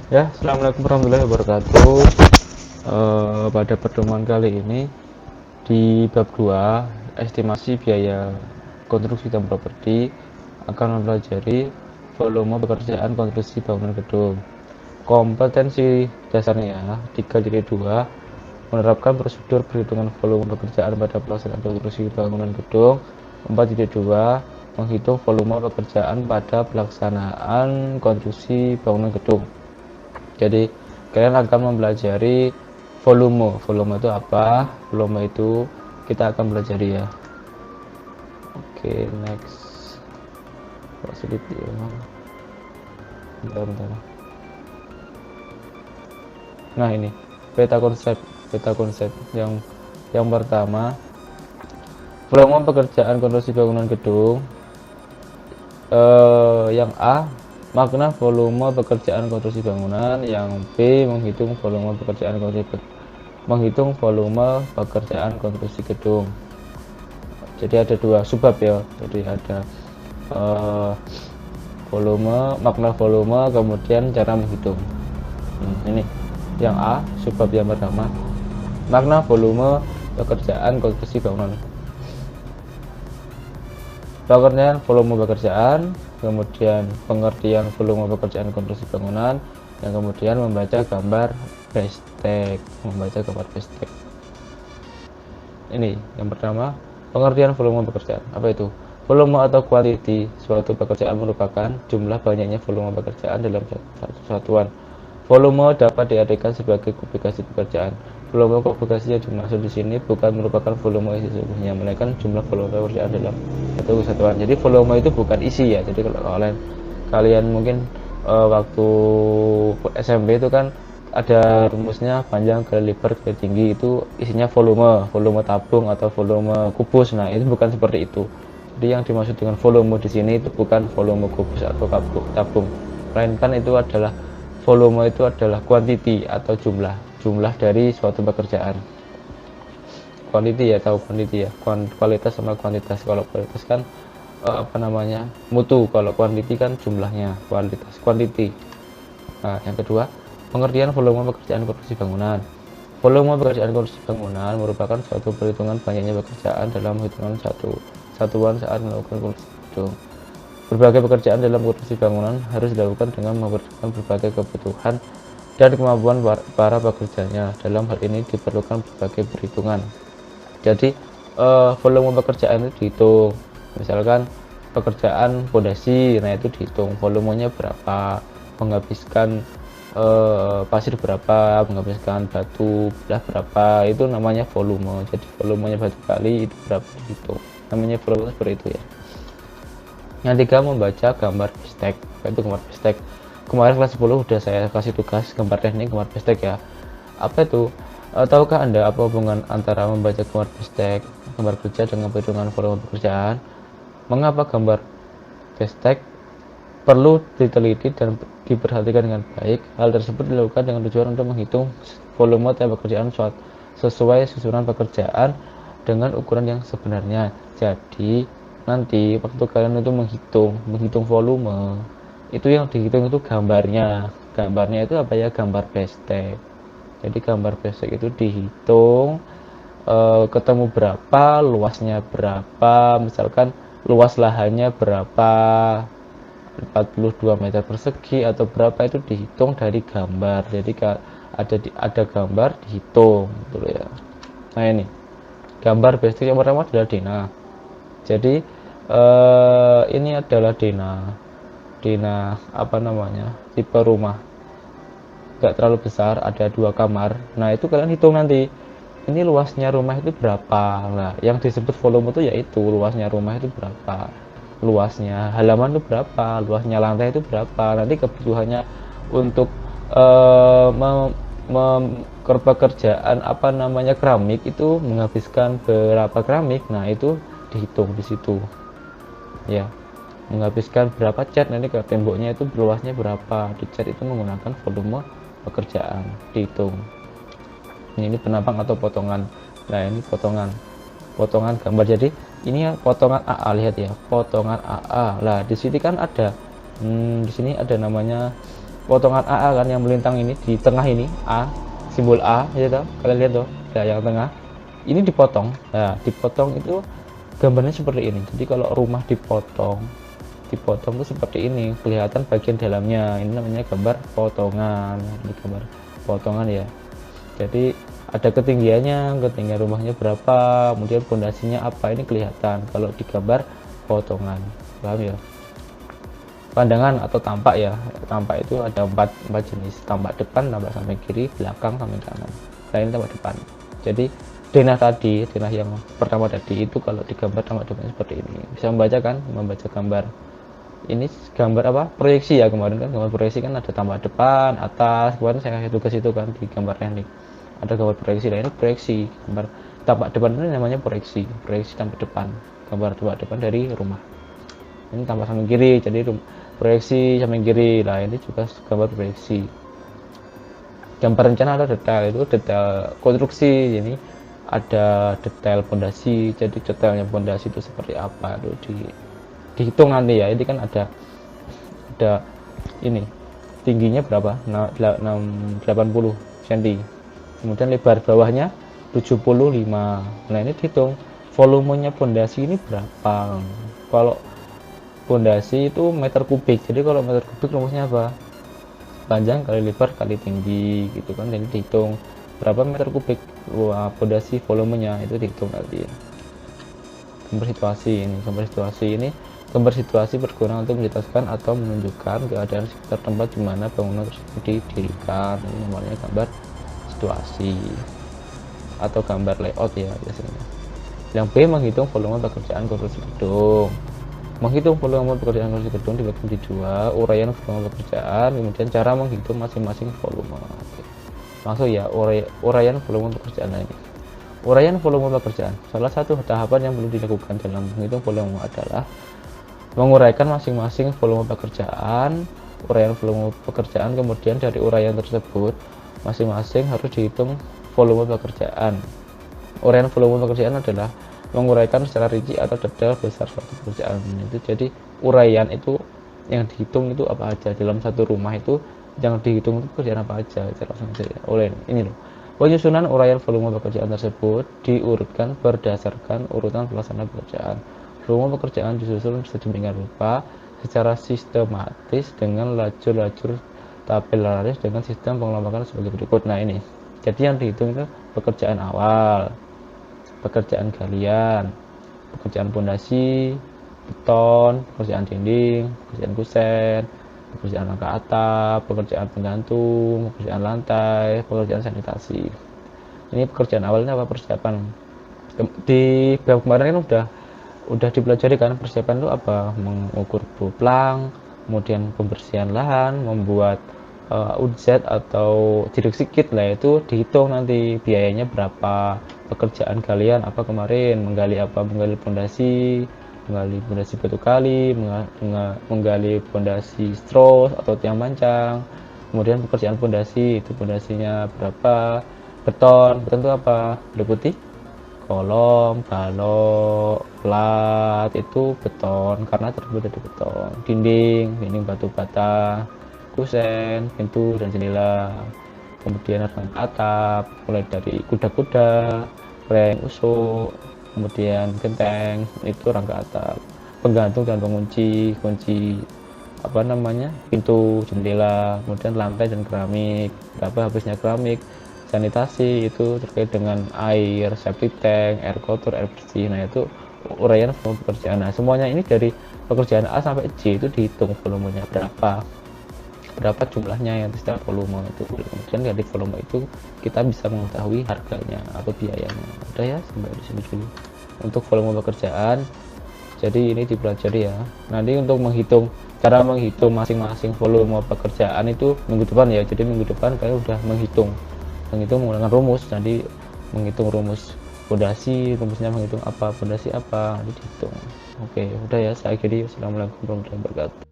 Ya, assalamualaikum warahmatullahi wabarakatuh. Pada pertemuan kali ini di bab 2 estimasi biaya konstruksi dan properti akan mempelajari volume pekerjaan konstruksi bangunan gedung. Kompetensi dasarnya 3.2 menerapkan prosedur perhitungan volume pekerjaan pada pelaksanaan konstruksi bangunan gedung. 4.2 menghitung volume pekerjaan pada pelaksanaan konstruksi bangunan gedung. Jadi kalian akan mempelajari volume itu apa, volume itu kita akan pelajari ya. Oke, next. Kok sulit ya, bentar. Nah, ini peta konsep yang pertama, volume pekerjaan konstruksi bangunan gedung. Yang A, makna volume pekerjaan konstruksi bangunan. Yang B, menghitung volume pekerjaan konstruksi gedung. Jadi ada dua subbab ya. Jadi ada makna volume, kemudian cara menghitung. Ini yang A, subbab yang pertama, makna volume pekerjaan konstruksi bangunan. Pengertian volume pekerjaan, kemudian pengertian volume pekerjaan konstruksi bangunan, yang kemudian membaca gambar bestek. Ini yang pertama, pengertian volume pekerjaan. Apa itu? Volume atau quantity suatu pekerjaan merupakan jumlah banyaknya volume pekerjaan dalam satu satuan. Volume dapat diartikan sebagai kubikasi pekerjaan. Volume kubikasi yang dimaksud di sini bukan merupakan volume isi sesungguhnya, melainkan jumlah volume pekerjaan dalam satu kesatuan. Jadi volume itu bukan isi ya. Jadi kalau kalian mungkin waktu SMP itu kan ada rumusnya panjang kali lebar kali tinggi, itu isinya volume tabung atau volume kubus. Nah, itu bukan seperti itu. Jadi yang dimaksud dengan volume di sini itu bukan volume kubus atau tabung, melainkan itu adalah volume itu adalah quantity atau jumlah dari suatu pekerjaan. Quantity ya, tahu quantity ya, kualitas sama kuantitas. Kalau kualitas kan mutu, kalau quantity kan jumlahnya, kualitas quantity. Nah, yang kedua, pengertian volume pekerjaan konstruksi bangunan. Volume pekerjaan konstruksi bangunan merupakan suatu perhitungan banyaknya pekerjaan dalam hitungan satuan saat melakukan konstruksi gedung. Berbagai pekerjaan dalam konstruksi bangunan harus dilakukan dengan memperhatikan berbagai kebutuhan dan kemampuan para pekerjanya. Dalam hal ini diperlukan berbagai perhitungan. Jadi volume pekerjaan itu dihitung. Misalkan pekerjaan fondasi, nah itu dihitung volumenya berapa, menghabiskan pasir berapa, menghabiskan batu belah berapa, itu namanya volume. Jadi volumenya batu kali itu berapa dihitung, namanya volume seperti itu ya. Yang tiga, membaca gambar bestek. Itu gambar bestek kemarin kelas 10 udah saya kasih tugas gambar teknik gambar bestek ya. Apa itu? Tahukah Anda apa hubungan antara membaca gambar bestek, gambar kerja dengan perhitungan volume pekerjaan? Mengapa gambar bestek perlu diteliti dan diperhatikan dengan baik? Hal tersebut dilakukan dengan tujuan untuk menghitung volume tiap pekerjaan sesuai susunan pekerjaan dengan ukuran yang sebenarnya. Jadi nanti waktu kalian itu menghitung volume, itu yang dihitung itu gambarnya itu apa ya, gambar bestek. Jadi gambar bestek itu dihitung, ketemu berapa, luasnya berapa, misalkan luas lahannya berapa, 42 meter persegi atau berapa, itu dihitung dari gambar. Jadi ada gambar dihitung gitu ya. Nah, ini gambar bestek yang pertama adalah Dina. Jadi ini adalah Dina tipe rumah gak terlalu besar, ada 2 kamar. Nah, itu kalian hitung nanti ini luasnya rumah itu berapa. Nah, yang disebut volume itu yaitu luasnya rumah itu berapa, luasnya halaman itu berapa, luasnya lantai itu berapa. Nanti kebutuhannya untuk pekerjaan keramik itu menghabiskan berapa keramik. Nah, itu dihitung di situ ya. Menghabiskan berapa cat, nanti ke temboknya itu luasnya berapa, dicat itu menggunakan volume pekerjaan, dihitung. Ini penampang atau potongan. Nah, ini potongan gambar. Jadi ini potongan AA, lihat ya, potongan AA. Lah di sini kan ada di sini ada namanya potongan AA kan yang melintang ini di tengah ini A, simbol A ya toh, kalian lihat tuh ya, yang tengah ini dipotong. Nah dipotong itu gambarnya seperti ini. Jadi kalau rumah dipotong tuh seperti ini, kelihatan bagian dalamnya. Ini namanya gambar potongan. Ini gambar potongan ya. Jadi ada ketinggiannya rumahnya berapa, kemudian pondasinya apa, ini kelihatan kalau di gambar potongan. Paham ya? Pandangan atau tampak ya, tampak itu ada empat jenis: tampak depan, tampak samping kiri, belakang, samping kanan. Nah ini tampak depan. Jadi denah yang pertama tadi itu kalau digambar tampak depan seperti ini. Bisa membaca kan, membaca gambar ini, gambar apa, proyeksi ya. Kemarin kan gambar proyeksi kan ada tampak depan, atas. Kemarin saya kasih tugas itu kan di gambar teknik ada gambar proyeksi. Nah ini proyeksi gambar tampak depan ini namanya proyeksi tampak depan, gambar tampak depan dari rumah. Ini tampak samping kiri, jadi proyeksi samping kiri. Nah ini juga gambar proyeksi. Gambar rencana atau detail itu detail konstruksi. Ini ada detail pondasi, jadi detailnya pondasi itu seperti apa itu dihitung nanti ya. Ini kan ada ini tingginya berapa, 80 cm, kemudian lebar bawahnya 75. Nah ini dihitung volumenya pondasi ini berapa. Kalau pondasi itu meter kubik, jadi kalau meter kubik rumusnya apa, panjang kali lebar kali tinggi gitu kan. Jadi dihitung berapa meter kubik pondasi volumenya, itu dihitung nanti ya. Gambar situasi berguna untuk menjelaskan atau menunjukkan keadaan sekitar tempat di mana bangunan tersebut didirikan. Ini namanya gambar situasi atau gambar layout ya biasanya. Yang B, menghitung volume pekerjaan konstruksi gedung. Menghitung volume pekerjaan konstruksi gedung dibagi menjadi dua: uraian volume pekerjaan, kemudian cara menghitung masing-masing volume. Oke. Langsung ya, uraian volume pekerjaan ini. Uraian volume pekerjaan. Salah satu tahapan yang perlu dilakukan dalam menghitung volume adalah menguraikan masing-masing volume pekerjaan. Uraian volume pekerjaan, kemudian dari uraian tersebut masing-masing harus dihitung volume pekerjaan. Uraian volume pekerjaan adalah menguraikan secara rinci atau detail besar suatu pekerjaan. Itu jadi uraian itu yang dihitung itu apa aja dalam satu rumah, itu yang dihitung itu pekerjaan apa aja. Langsung saja oleh ini loh. Penyusunan uraian volume pekerjaan tersebut diurutkan berdasarkan urutan pelaksanaan pekerjaan. Volume pekerjaan disusun sedemikian rupa secara sistematis dengan lajur-lajur tabelaris dengan sistem pengelompokan sebagai berikut. Nah ini, jadi yang dihitung itu pekerjaan awal, pekerjaan galian, pekerjaan pondasi, beton, pekerjaan dinding, pekerjaan kusen, pekerjaan rangka atap, pekerjaan penggantung, pekerjaan lantai, pekerjaan sanitasi. Ini pekerjaan awalnya apa, persiapan. Di bab kemarin kan udah dipelajari kan persiapan itu apa, mengukur plank, kemudian pembersihan lahan, membuat UZ atau direksi kit lah, itu dihitung nanti biayanya berapa. Pekerjaan galian apa kemarin, menggali pondasi, menggali pondasi batu kali, menggali pondasi stros atau tiang pancang. Kemudian pekerjaan pondasi itu pondasinya berapa. Beton itu apa, putih, kolom, balok, plat, itu beton karena terbuat dari beton. Dinding batu bata, kusen, pintu dan jendela. Kemudian rangka atap mulai dari kuda-kuda, reng usuk, kemudian genteng, itu rangka atap. Penggantung dan pengunci, kunci pintu, jendela, kemudian lantai dan keramik, berapa habisnya keramik. Sanitasi itu terkait dengan air, septic tank, air kotor, air bersih. Nah itu uraian volume pekerjaan. Nah semuanya ini dari pekerjaan A sampai J itu dihitung volumenya berapa jumlahnya yang setiap volume itu. Kemudian dari volume itu kita bisa mengetahui harganya atau biayanya. Udah ya, sampai di sini dulu untuk volume pekerjaan. Jadi ini dipelajari ya. Nanti untuk cara menghitung masing-masing volume pekerjaan itu minggu depan ya. Jadi minggu depan kalian udah menghitung menggunakan rumus. Nanti menghitung rumus pondasi, rumusnya menghitung apa, pondasi apa, nanti dihitung. Oke, udah ya, saya akhiri. Assalamualaikum warahmatullahi wabarakatuh.